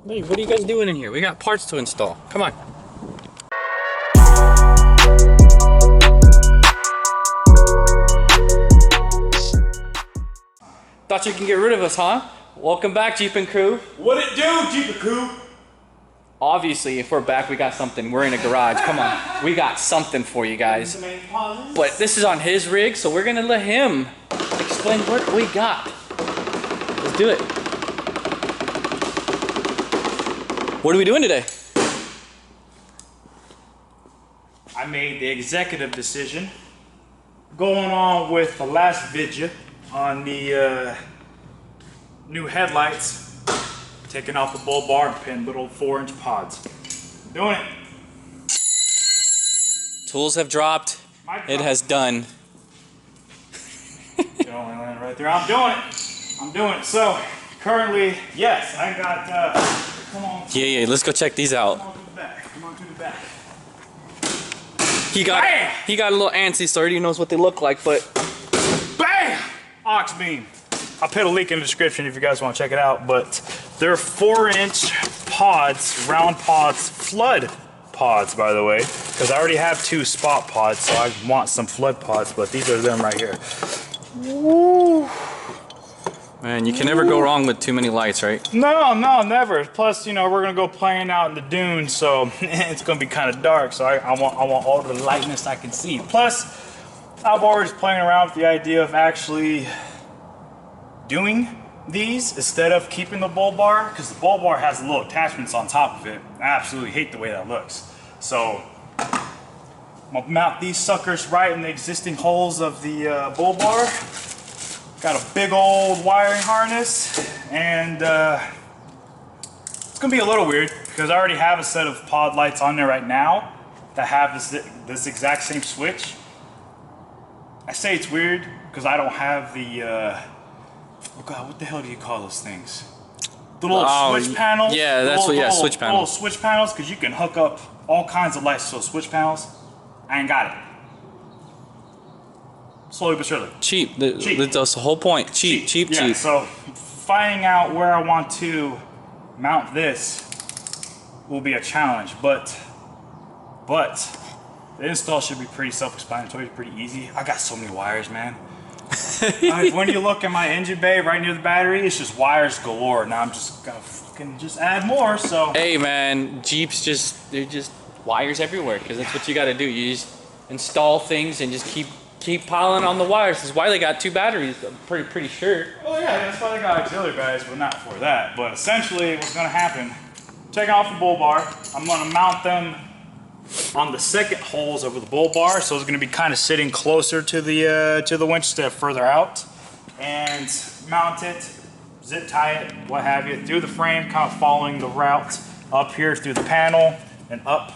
Hey, what are you guys doing in here? We got parts to install. Come on. Thought you can get rid of us, huh? Welcome back, Jeep and Crew. What it do, Jeep and Crew? Obviously, if we're back, we got something. We're in a garage. Come on. We got something for you guys. But this is on his rig, so we're gonna let him explain what we got. Let's do it. What are we doing today? I made the executive decision going on with the last video on the new headlights, taking off the bull bar and putting little 4-inch pods. Doing it. Tools have dropped. It has done. Right there. I'm doing it. I'm doing it. So currently, yes, I got. Come on. Yeah. Let's go check these out. Come on to the back. Come on to the back. He got a little antsy, so he already knows what they look like, but. Bam! Auxbeam. I'll put a link in the description if you guys want to check it out, but they're 4-inch pods, round pods, flood pods, by the way, because I already have 2 spot pods, so I want some flood pods, but these are them right here. Woo. Man, you can never go wrong with too many lights, right? No, never. Plus, you know, we're gonna go playing out in the dunes, so it's gonna be kind of dark. So I want all the lightness I can see. Plus, I've already playing around with the idea of actually doing these instead of keeping the bull bar, because the bull bar has little attachments on top of it. I absolutely hate the way that looks. So I'm gonna mount these suckers right in the existing holes of the bull bar. Got a big old wiring harness, and it's gonna be a little weird because I already have a set of pod lights on there right now that have this exact same switch. I say it's weird because I don't have the oh god, what the hell do you call those things? The little switch panels. Yeah, that's what. Yeah, switch panels. Little switch panels, because you can hook up all kinds of lights to those switch panels. I ain't got it. Slowly but surely. Cheap. That's the whole point. Cheap. Yeah, so finding out where I want to mount this will be a challenge, but the install should be pretty self-explanatory, pretty easy. I got so many wires, man. When you look at my engine bay right near the battery, it's just wires galore. Now I'm just gonna fucking add more. So hey, man, Jeeps they're just wires everywhere, because that's what you got to do. You just install things and just keep piling on the wires. That's why they got 2 batteries. I'm pretty sure. Oh yeah, that's why they got auxiliary batteries, but not for that. But essentially, what's gonna happen? Taking off the bull bar, I'm gonna mount them on the second holes over the bull bar, so it's going to be kind of sitting closer to the winch instead of further out, and mount it, zip tie it, what have you, through the frame, kind of following the route up here through the panel and up,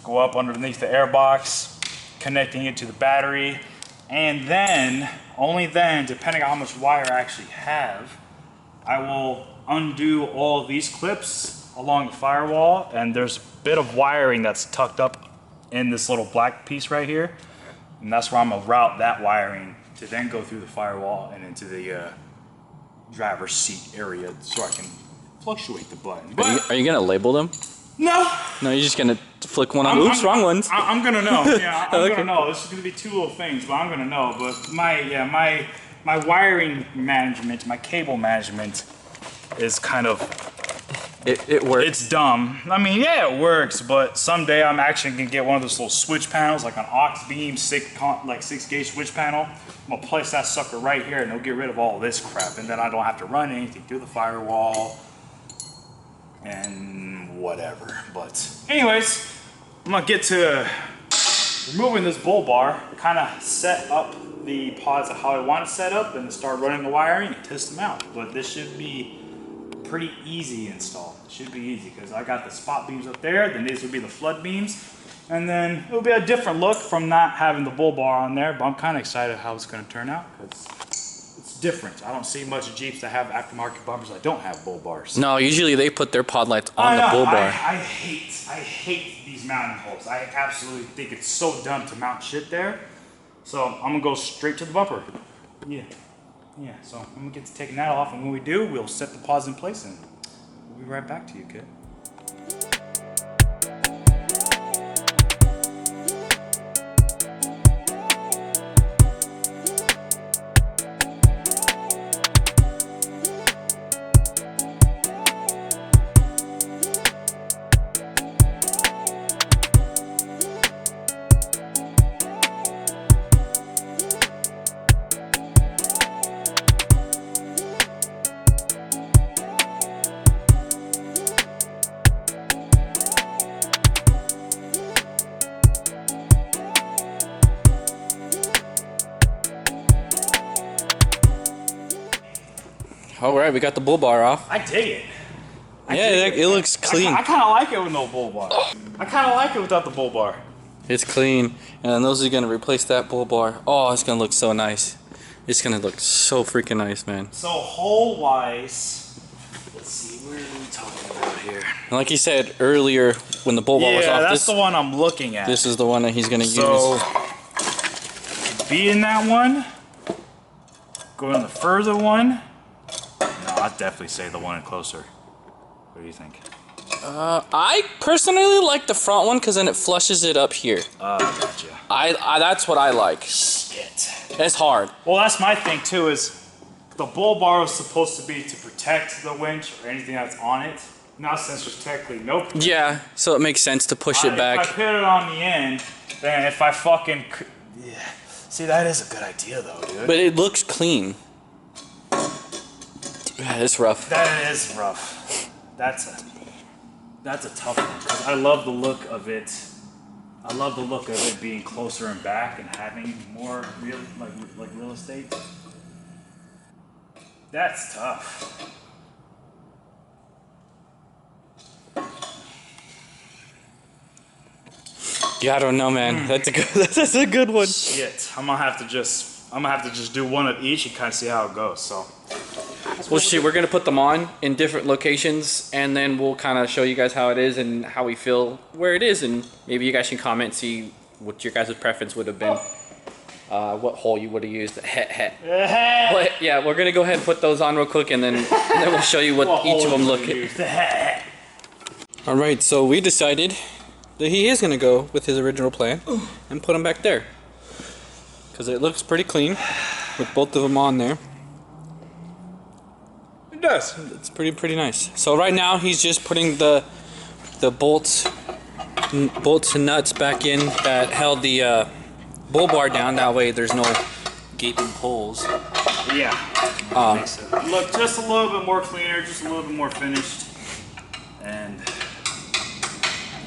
go up underneath the airbox, connecting it to the battery, and then, only then, depending on how much wire I actually have, I will undo all of these clips along the firewall, and there's a bit of wiring that's tucked up in this little black piece right here, and that's where I'm gonna route that wiring to then go through the firewall and into the driver's seat area, so I can fluctuate the button. Are you gonna label them? No, you're just gonna flick one on. Oops, wrong ones. I'm gonna know. Yeah, I'm gonna know. This is gonna be 2 little things, but I'm gonna know. But my wiring management, my cable management is kind of. It works. It's dumb. I mean, yeah, it works, but someday I'm actually gonna get one of those little switch panels, like an Auxbeam 6-gauge switch panel. I'm gonna place that sucker right here, and it'll get rid of all this crap, and then I don't have to run anything through the firewall and whatever. But anyways, I'm gonna get to removing this bull bar, kind of set up the pods how I want it set up, and start running the wiring and test them out. But this should be pretty easy install. It should be easy because I got the spot beams up there, then these will be the flood beams, and then it'll be a different look from not having the bull bar on there, but I'm kind of excited how it's going to turn out because it's different. I don't see much Jeeps that have aftermarket bumpers that don't have bull bars. No, usually they put their pod lights on the bull bar. I hate these mounting holes. I absolutely think it's so dumb to mount shit there. So I'm gonna go straight to the bumper. Yeah, so I'm gonna get to taking that off, and when we do, we'll set the pods in place and be right back to you, kid. All right, we got the bull bar off. I dig it. It looks clean. I kind of like it with no bull bar. I kind of like it without the bull bar. It's clean, and those are gonna replace that bull bar. Oh, it's gonna look so nice. It's gonna look so freaking nice, man. So hole wise, let's see, where are we talking about here? And like he said earlier, when the bull bar was off, that's the one I'm looking at. This is the one that he's gonna use. Be in that one. Go in the further one. No, I'd definitely say the one closer. What do you think? I personally like the front one because then it flushes it up here. Gotcha. I that's what I like. Shit. It's hard. Well, that's my thing too. Is the bull bar was supposed to be to protect the winch or anything that's on it. Now since there's technically no protection, Yeah, so it makes sense to push it back. If I put it on the end, then if I fucking see, that is a good idea though, dude. But it looks clean. It's rough. That is rough. That's a tough one because I love the look of it. I love the look of it being closer and back and having more real like real estate. That's tough. Yeah, I don't know, man. That's a good one. Shit, I'm gonna have to just do one of each and kind of see how it goes. So. Well, shit, we're gonna put them on in different locations, and then we'll kind of show you guys how it is and how we feel where it is, and maybe you guys can comment, see what your guys' preference would have been, what hole you would have used. But yeah, we're gonna go ahead and put those on real quick, and then we'll show you what each of them look like. All right, so we decided that he is gonna go with his original plan and put them back there because it looks pretty clean with both of them on there. It does. It's pretty nice. So right now he's just putting the bolts and nuts back in that held the bull bar down. That way there's no gaping holes. Yeah. Look just a little bit more cleaner, just a little bit more finished, and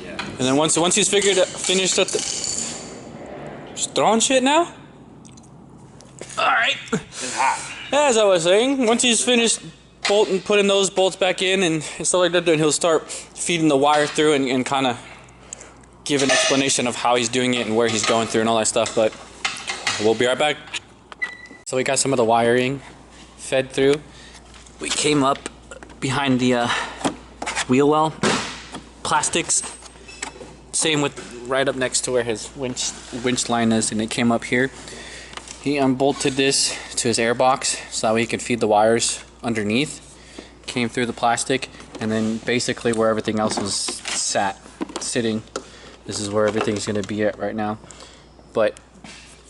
yeah. And then once he's finished up just throwing shit now. All right. It's hot. As I was saying, once he's finished putting those bolts back in and stuff like that, then he'll start feeding the wire through and kind of give an explanation of how he's doing it and where he's going through and all that stuff. But we'll be right back. So we got some of the wiring fed through. We came up behind the wheel well plastics. Same with right up next to where his winch line is, and it came up here. He unbolted this to his air box so that way he could feed the wires underneath. Came through the plastic, and then basically where everything else was sitting, this is where everything's gonna be at right now. But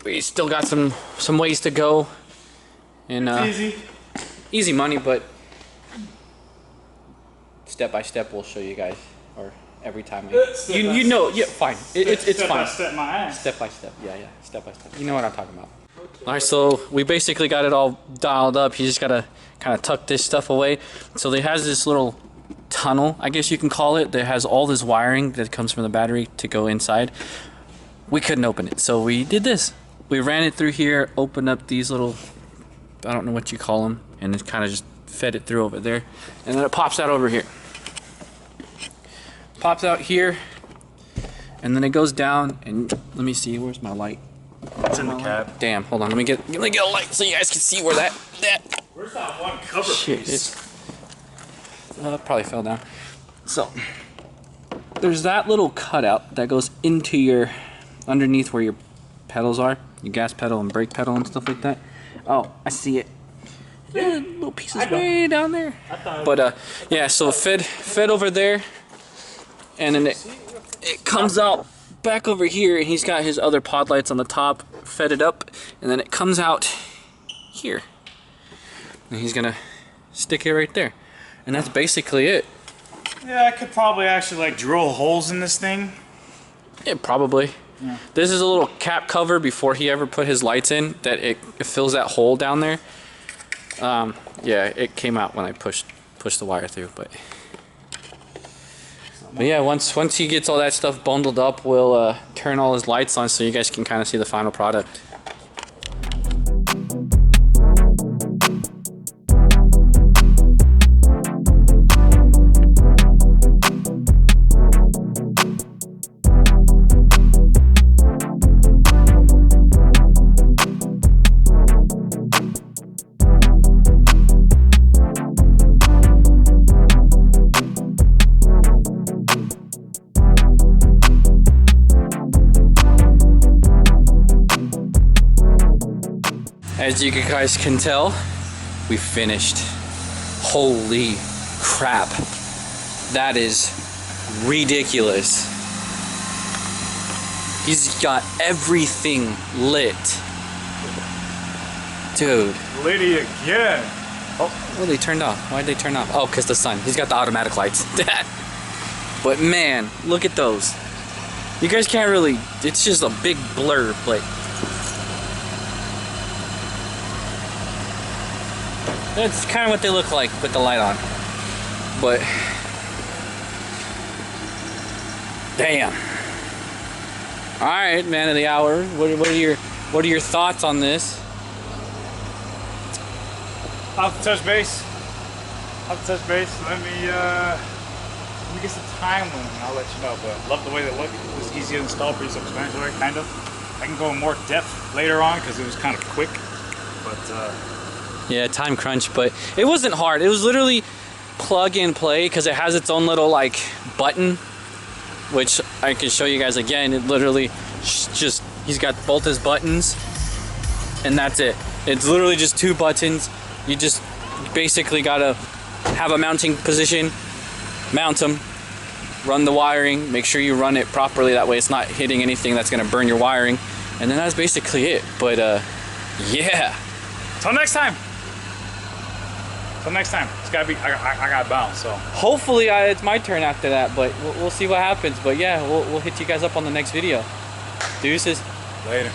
we still got some ways to go, and easy money, but step by step we'll show you guys, or every time you know, yeah, fine, it's fine. Step my ass. Step by step, yeah, step by step. You know what I'm talking about. All right, so we basically got it all dialed up. You just gotta kind of tuck this stuff away. So it has this little tunnel, I guess you can call it, that has all this wiring that comes from the battery to go inside. We couldn't open it, so we did this. We ran it through here, opened up these little, I don't know what you call them, and it kind of just fed it through over there, and then it pops out over here. Pops out here, and then it goes down, and let me see, where's my light? It's in the cab. Damn, hold on, let me get a light so you guys can see where that. Where's that one cover Shit, piece? It probably fell down. So there's that little cutout that goes into your underneath where your pedals are, your gas pedal and brake pedal and stuff like that. Oh, I see it. Little pieces way down there. But yeah, so fed over there, and then it comes out back over here, and he's got his other pod lights on the top, fed it up, and then it comes out here. And he's gonna stick it right there. And that's basically it. Yeah, I could probably actually like drill holes in this thing. Yeah, probably. Yeah. This is a little cap cover before he ever put his lights in, that it fills that hole down there. Yeah, it came out when I pushed the wire through, but yeah, once he gets all that stuff bundled up, we'll turn all his lights on so you guys can kind of see the final product. As you guys can tell, we finished. Holy crap. That is ridiculous. He's got everything lit. Dude. Liddy again. Oh, they turned off. Why'd they turn off? Oh, because the sun. He's got the automatic lights. But man, look at those. You guys can't really, it's just a big blur, but that's kind of what they look like with the light on. But damn. All right, man of the hour. What are your thoughts on this? I'll have to touch base. Let me get some time when I'll let you know. But love the way they look. It was easy to install, pretty self-explanatory, kind of. I can go in more depth later on because it was kind of quick. But yeah, time crunch, but it wasn't hard. It was literally plug and play because it has its own little like button, which I can show you guys again. It literally just, he's got both his buttons and that's it. It's literally just two buttons. You just basically gotta have a mounting position, mount them, run the wiring, make sure you run it properly, that way it's not hitting anything that's gonna burn your wiring, and then that's basically it. But yeah. Till next time. It's gotta be, I gotta bounce, so. Hopefully it's my turn after that, but we'll see what happens. But yeah, we'll hit you guys up on the next video. Deuces. Later.